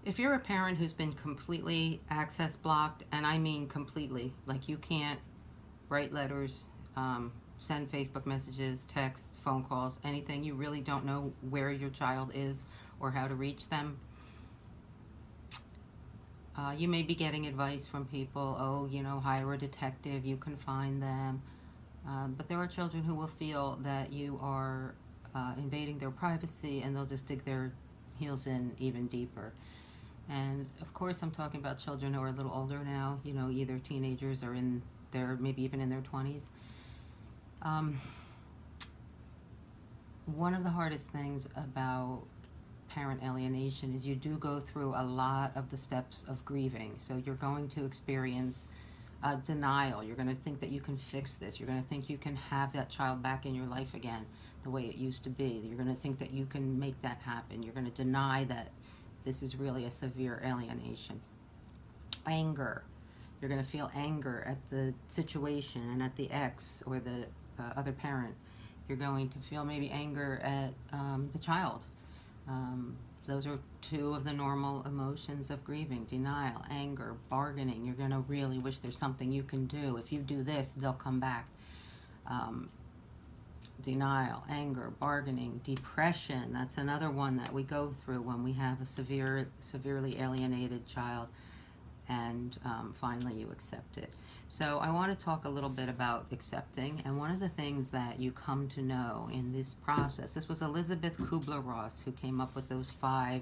If you're a parent who's been completely access blocked, and I mean completely, like you can't write letters, send Facebook messages, texts, phone calls, anything, you really don't know where your child is or how to reach them. You may be getting advice from people, oh, hire a detective, you can find them. But there are children who will feel that you are invading their privacy, and they'll just dig their heels in even deeper. And of course, I'm talking about children who are a little older now, either teenagers or maybe even in their 20s. One of the hardest things about parent alienation is you do go through a lot of the steps of grieving. So you're going to experience denial. You're going to think that you can fix this. You're going to think you can have that child back in your life again the way it used to be. You're going to think that you can make that happen. You're going to deny that this is really a severe alienation. Anger. You're going to feel anger at the situation and at the ex or the other parent. You're going to feel maybe anger at the child. Those are two of the normal emotions of grieving: denial, anger, bargaining. You're going to really wish there's something you can do. If you do this, they'll come back. Denial, anger, bargaining, depression. That's another one that we go through when we have a severely alienated child, and finally you accept it. So I want to talk a little bit about accepting, and one of the things that you come to know in this process, this was Elizabeth Kubler-Ross who came up with those 5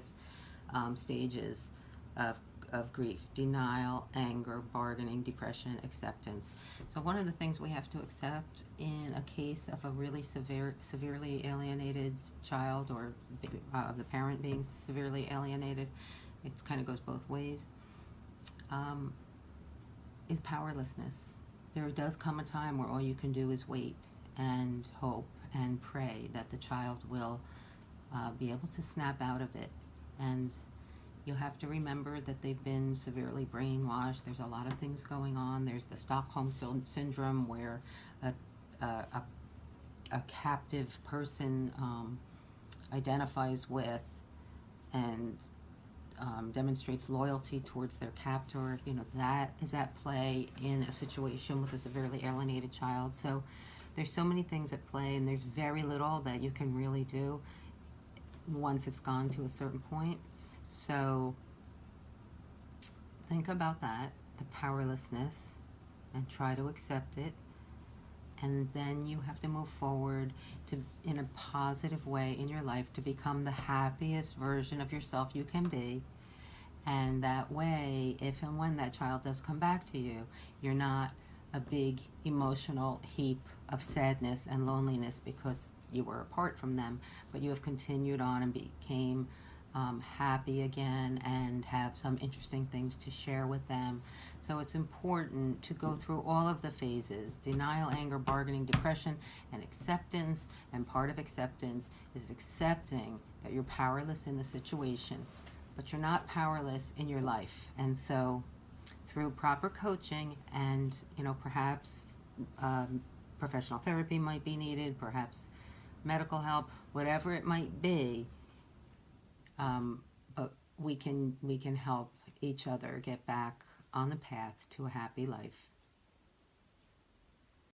stages of grief: denial, anger, bargaining, depression, acceptance. So one of the things we have to accept in a case of a really severely alienated child, or the parent being severely alienated, it kind of goes both ways, is powerlessness. There does come a time where all you can do is wait and hope and pray that the child will be able to snap out of it. And you have to remember that they've been severely brainwashed. There's a lot of things going on. There's the Stockholm syndrome, where a captive person identifies with and demonstrates loyalty towards their captor. That is at play in a situation with a severely alienated child. So there's so many things at play, and there's very little that you can really do once it's gone to a certain point. So think about that, the powerlessness, and try to accept it. And then you have to move forward in a positive way in your life to become the happiest version of yourself you can be. And that way, if and when that child does come back to you, you're not a big emotional heap of sadness and loneliness because you were apart from them, but you have continued on and became happy again and have some interesting things to share with them. So it's important to go through all of the phases: denial, anger, bargaining, depression, and acceptance. And part of acceptance is accepting that you're powerless in the situation, but you're not powerless in your life. And so through proper coaching and, perhaps professional therapy might be needed, perhaps medical help, whatever it might be, but we can help each other get back on the path to a happy life.